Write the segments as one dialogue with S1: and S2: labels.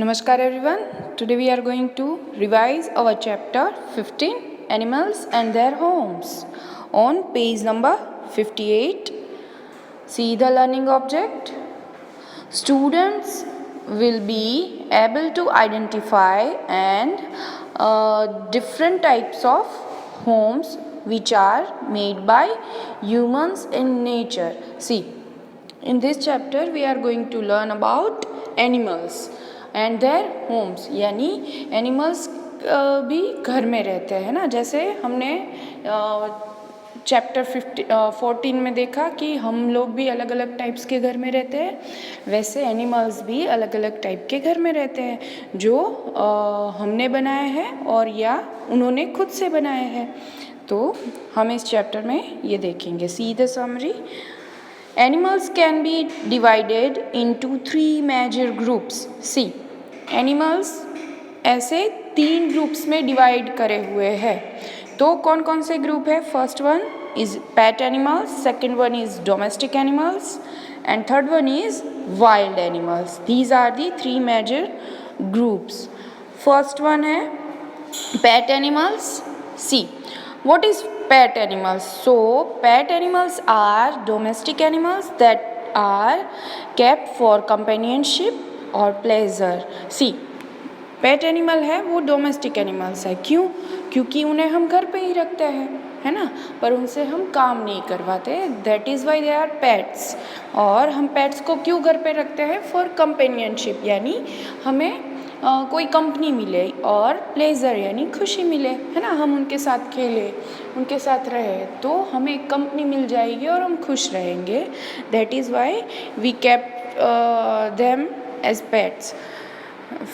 S1: Namaskar everyone. Today we are going to revise our chapter 15 Animals and Their Homes. On page number 58, see the learning object. Students will be able to identify and different types of homes which are made by humans in nature. See, in this chapter we are going to learn about animals and their homes, यानी animals भी घर में रहते हैं ना। जैसे हमने chapter 14 में देखा कि हम लोग भी अलग अलग टाइप्स के घर में रहते हैं, वैसे एनिमल्स भी अलग अलग टाइप के घर में रहते हैं जो हमने बनाए हैं और या उन्होंने खुद से बनाए हैं। तो हम इस चैप्टर में ये देखेंगे। See the summary. Animals can be divided into 3 major groups. See, animals ऐसे 3 ग्रुप्स में डिवाइड करे हुए हैं। तो कौन कौन से ग्रुप है? First one is pet animals, second one is domestic animals and third one is wild animals. These are the 3 major groups. First one है pet animals. See, what is pet animals? So pet animals are domestic animals that are kept for companionship or pleasure. See, pet animal है वो domestic animals है। क्यों? क्योंकि उन्हें हम घर पे ही रखते हैं, है ना, पर उनसे हम काम नहीं करवाते। That is why they are pets। और हम pets को क्यों घर पे रखते हैं? For companionship, यानी हमें कोई कंपनी मिले और प्लेजर यानी खुशी मिले, है ना, हम उनके साथ खेले, उनके साथ रहे तो हमें एक कंपनी मिल जाएगी और हम खुश रहेंगे। That is why we kept them as pets.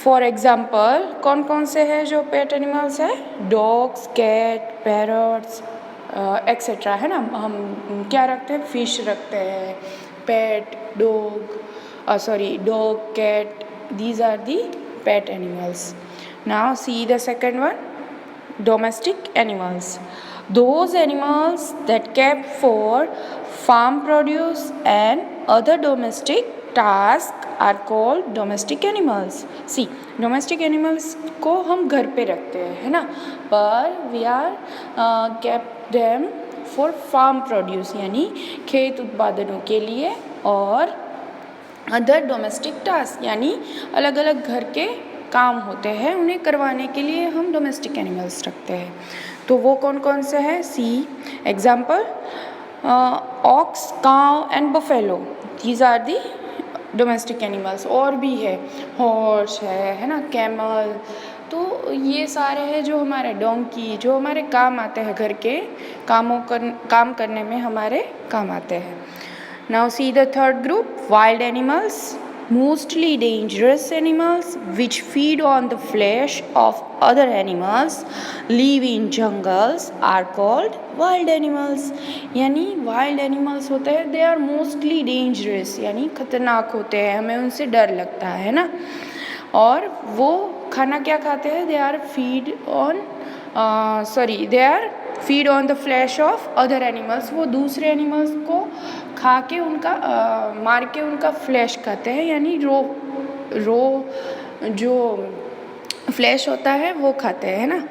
S1: For example कौन कौन से हैं जो पेट एनिमल्स है? डॉग्स, कैट, पैरट्स एक्सेट्रा, है ना। हम क्या रखते हैं? फिश रखते हैं, pet, dog, cat, these are the pet animals. Now see the second one, domestic animals. Those animals that kept for farm produce and other domestic tasks are called domestic animals. See, domestic animals को हम घर पे रखते हैं, है ना, पर we are kept them for farm produce यानी खेत उत्पादनों के लिए और अदर डोमेस्टिक टास्क यानी अलग अलग घर के काम होते हैं उन्हें करवाने के लिए हम डोमेस्टिक एनिमल्स रखते हैं। तो वो कौन कौन से हैं? See example, ox, cow and buffalo, these are the domestic animals. और भी है, हॉर्स है ना, कैमल, तो ये सारे हैं जो हमारे डोंकी, जो हमारे काम आते हैं, घर के काम करने में हमारे काम आते हैं। Now see the third group, wild animals. Mostly dangerous animals which feed on the flesh of other animals, live in jungles are called wild animals. यानी wild animals होते हैं, they are mostly dangerous यानी खतरनाक होते हैं, हमें उनसे डर लगता है ना। और वो खाना क्या खाते हैं? they are feed on the flesh of other animals। वो दूसरे एनिमल्स को खा के उनका मार के उनका फ्लैश खाते हैं, यानी रो जो फ्लैश होता है वो खाते हैं, है ना।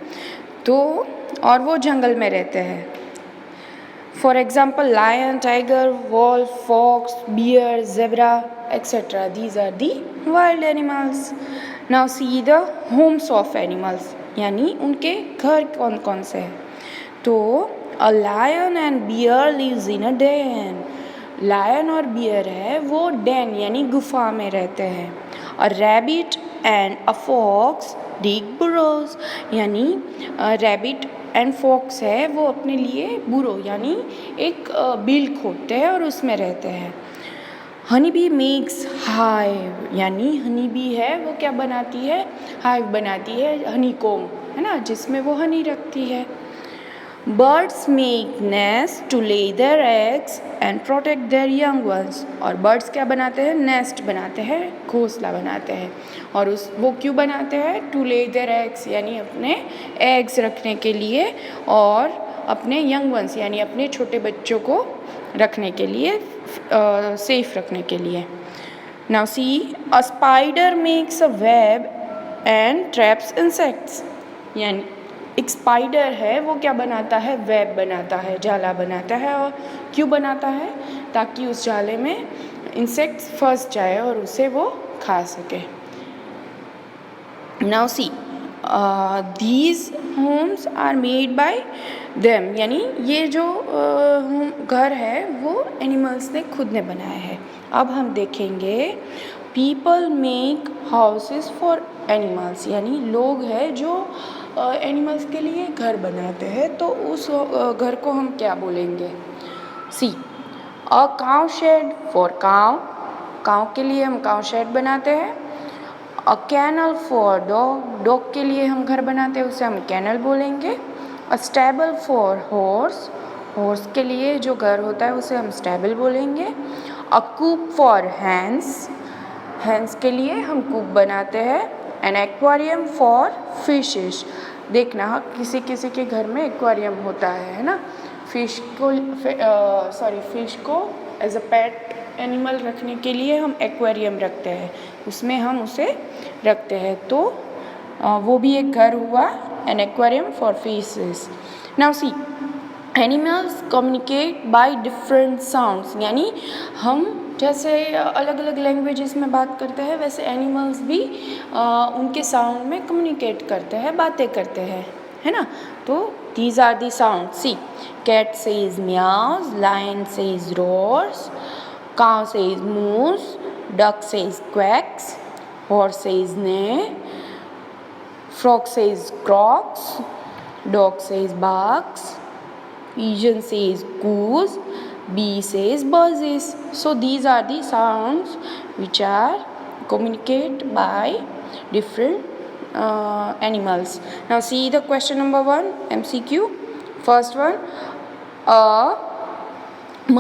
S1: तो और वो जंगल में रहते हैं। For example lion, tiger, wolf, fox, bear, zebra etcetera, these are the wild animals. Now see the homes of animals, यानी उनके घर कौन कौन से हैं। तो a lion and bear lives in a den. Lion और बियर है वो डेन यानी गुफा में रहते हैं। A rabbit and a fox dig burrows, यानी रैबिट एंड फॉक्स है वो अपने लिए बुरो यानी एक बिल खोदते हैं और उसमें रहते हैं। हनी बी मेक्स हाइव, यानी हनी बी है वो क्या बनाती है? हाइव बनाती है, हनी कोम, है ना, जिसमें वो हनी रखती है। Birds make nest to lay their eggs and protect their young ones. और बर्ड्स क्या बनाते हैं? नेस्ट बनाते हैं, घोंसला बनाते हैं। और वो क्यों बनाते हैं? टू ले देयर एग्स यानी अपने एग्स रखने के लिए और अपने यंग वंस यानी अपने छोटे बच्चों को रखने के लिए, सेफ रखने के लिए। Now see, a spider makes a web and traps insects. यानी एक स्पाइडर है वो क्या बनाता है, वेब बनाता है, जाला बनाता है। और क्यों बनाता है, ताकि उस जाले में इंसेक्ट्स फंस जाए और उसे वो खा सके। Now see, these homes are made by them, यानी ये जो घर है वो एनिमल्स ने खुद ने बनाया है। अब हम देखेंगे people make houses for animals, यानी लोग हैं जो एनिमल्स के लिए घर बनाते हैं, तो उस घर को हम क्या बोलेंगे। See, a cow shed for cow, cow के लिए हम काउ शेड बनाते हैं। A kennel for dog, dog के लिए हम घर बनाते हैं, उसे हम कैनल बोलेंगे। A stable for horse, horse के लिए जो घर होता है उसे हम स्टेबल बोलेंगे। अ कूप फॉर हैंस, हैंस के लिए हम कूप बनाते हैं। एन एक्वेरियम फॉर फिशेस, देखना किसी किसी के घर में एक्वेरियम होता है ना। फिश को फिश को एज अ पेट एनिमल रखने के लिए हम एक्वेरियम रखते हैं, उसमें हम उसे रखते हैं, तो वो भी एक घर हुआ, an aquarium for fishes. Now see, animals communicate by different sounds, यानी हम जैसे अलग अलग लैंग्वेजेस में बात करते हैं, वैसे एनिमल्स भी उनके साउंड में कम्युनिकेट करते हैं, बातें करते हैं, है ना। तो these are the sound. See, cat says meows, lion says roars, cow says moos, duck says quacks, horse says neigh, frog says croaks, dog says barks, pigeon says coos, bee says buzzes. So these are the sounds which are communicate by different animals. Now see the question number 1, MCQ. First one, a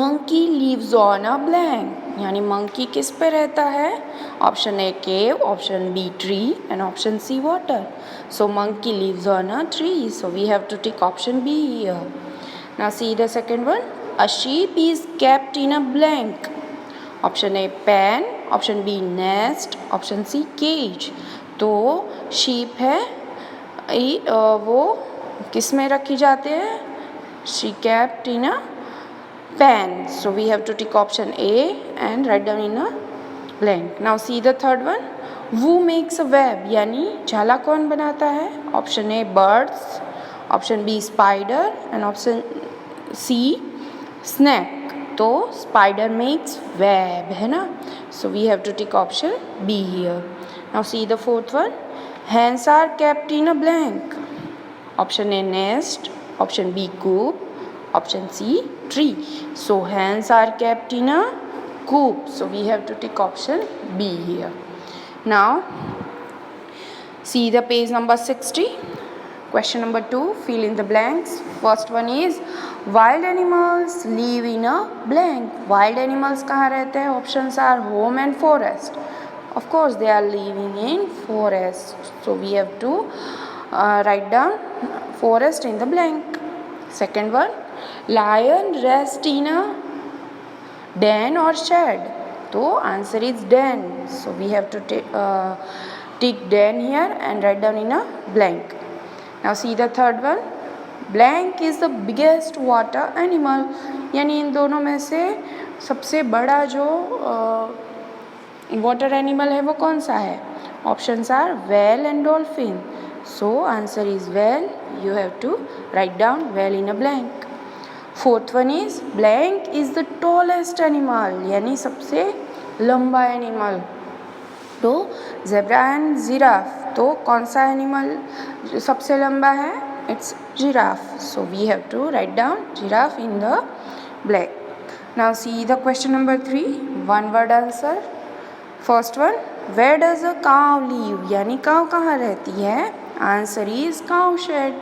S1: monkey lives on a blank, यानी monkey किस पे रहता है। Option A cave, option B tree and option C water. So monkey lives on a tree, so we have to take option B here. Now see the second one, a sheep is kept in a blank. Option A pen, option B nest, option C cage. तो sheep है वो किस में रखी जाते हैं, she kept in a pen. So we have to take option A and write down in a blank. Now see the third one, who makes a web, यानी जाला कौन बनाता है। Option A birds, option B spider and option C snake. तो spider makes web, है ना। So we have to take option B here. Now see the fourth one, hens are kept in a blank. Option A nest, option B coop, option C tree. So hens are kept in a coop, so we have to take option B here. Now see the page number 60. Question number 2, fill in the blanks. First one is, wild animals live in a blank. Wild animals कहाँ रहते हैं। Options are home and forest. Of course they are living in forest, so we have to write down forest in the blank. Second one, lion rest in a den or shed. So answer is den, so we have to tick den here and write down in a blank. Now see the third one, blank is the biggest water animal, यानी इन दोनों में से सबसे बड़ा जो water animal है वो कौन सा है। Options are whale and dolphin, so answer is whale. You have to write down whale in a blank. Fourth one is, blank is the tallest animal, यानी सबसे लंबा एनिमल। तो ज़ेब्रा एंड जिराफ, तो कौन सा एनिमल सबसे लंबा है। It's giraffe, so we have to write down giraffe in the blank. Now see the question number 3, one word answer. First one, where does a cow live, यानी cow कहाँ रहती है. Answer is cow shed.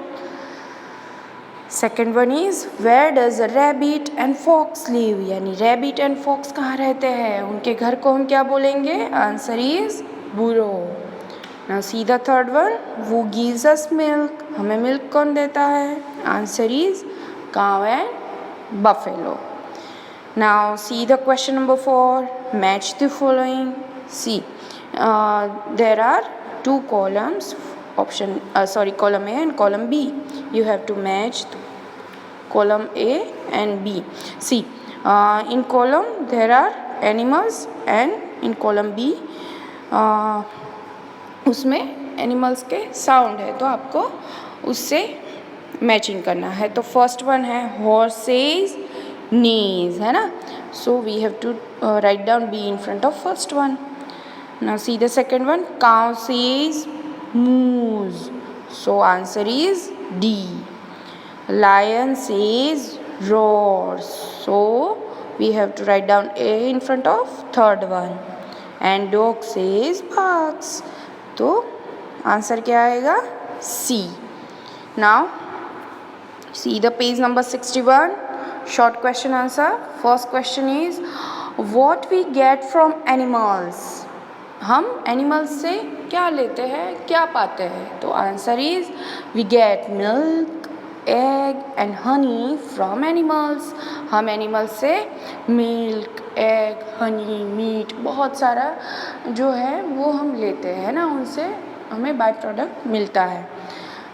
S1: Second one is, where does a rabbit and fox live, यानी rabbit and fox कहाँ रहते हैं, उनके घर को हम क्या बोलेंगे. Answer is burrow. Now see the third one, वो गिव्स अस मिल्क, हमें मिल्क कौन देता है. आंसर इज काव and buffalo. Now see the question number 4, match the following. See, there are two columns, column A and column B. You have to match column A and B. See, in column there are animals and in column B उसमें animals के sound है, तो आपको उससे matching करना है. तो first one है हॉर्सेस नेज, है ना. So we have to write down B in front of first one. Now see the second one, cow says moos, so answer is D. Lion says roars, so we have to write down A in front of third one. And dog says barks, तो answer क्या आएगा? C. Now see the page number 61, short question answer. First question is what we get from animals. हम animals से क्या लेते हैं, क्या पाते हैं? तो answer is we get milk, egg and honey from animals. हम एनिमल्स से मिल्क, एग, हनी, मीट, बहुत सारा जो है वो हम लेते हैं ना, उनसे हमें बाय प्रोडक्ट मिलता है.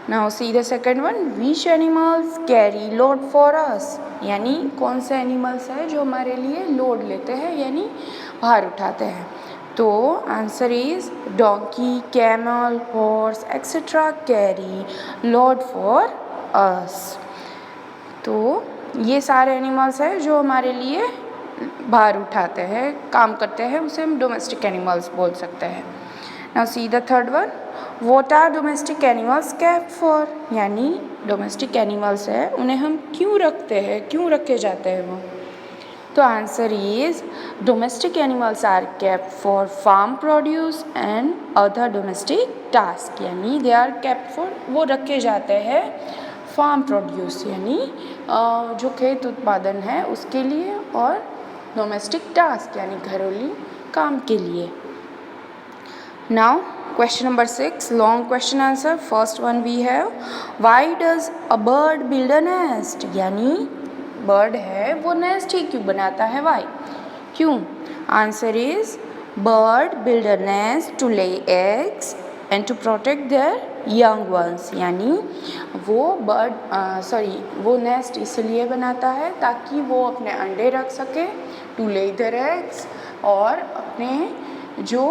S1: Now see the second one, which animals carry load for us, यानी कौन से एनिमल्स है जो हमारे लिए लोड लेते हैं यानी भार उठाते हैं. तो answer is donkey, camel, horse etcetera carry load for us. तो ये सारे एनिमल्स हैं जो हमारे लिए भार उठाते हैं, काम करते हैं, उसे हम डोमेस्टिक एनिमल्स बोल सकते हैं. Now see the third one, what are domestic animals kept for, यानी डोमेस्टिक एनिमल्स है उन्हें हम क्यों रखते हैं, क्यों रखे जाते हैं वो. तो answer is domestic animals are kept for farm produce and other domestic task, यानी दे आर केप्ट फॉर, वो रखे जाते हैं फार्म प्रोड्यूस यानी जो खेत उत्पादन है उसके लिए, और डोमेस्टिक टास्क यानी घरेलू काम के लिए. Now question number 6, long question answer. First one we have why does a bird build a nest, यानी बर्ड है वो नेस्ट ही क्यों बनाता है, वाई, क्यों. Answer is bird build a nest to lay eggs and to protect their young ones, यानी वो नेस्ट इसलिए बनाता है ताकि वो अपने अंडे रख सके, टू ले देयर एग्स, और अपने जो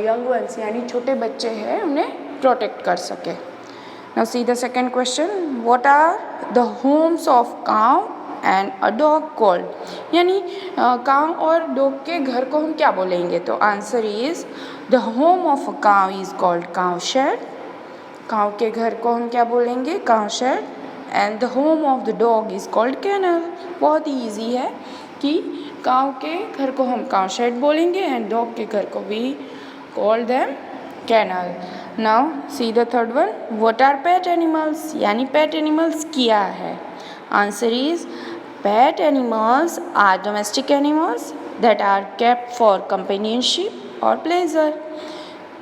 S1: यंग वंस यानी छोटे बच्चे हैं उन्हें प्रोटेक्ट कर सके. Now see the second question, what are the homes of cow and a dog called, यानी काउ और डॉग के घर को हम क्या बोलेंगे. तो answer is the home of a cow is called cow shed. Cow के घर को हम क्या बोलेंगे, cow shed. And the home of the dog is called kennel. बहुत ही ईजी है कि काउ के घर को हम काउ शेड बोलेंगे एंड डॉग के घर को भी call them kennel. Now see the third one, what are pet animals, यानी पेट एनिमल्स क्या है. Answer is pet animals are domestic animals that are kept for companionship और प्लेजर.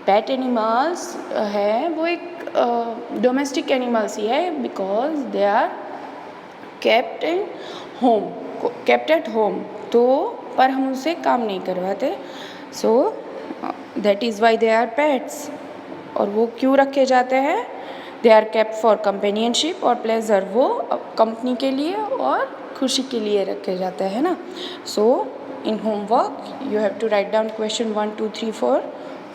S1: पेट एनिमल्स है वो एक डोमेस्टिक एनिमल्स ही है because they are kept in home, kept at home. तो पर हम उनसे काम नहीं करवाते, so that is why they are pets. और वो क्यों रखे जाते हैं, they are kept for companionship और प्लेजर, वो कंपनी के लिए और खुशी के लिए रखे जाते हैं ना. So in homework you have to write down question 1, 2, 3, 4,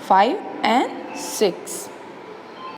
S1: 5 and 6.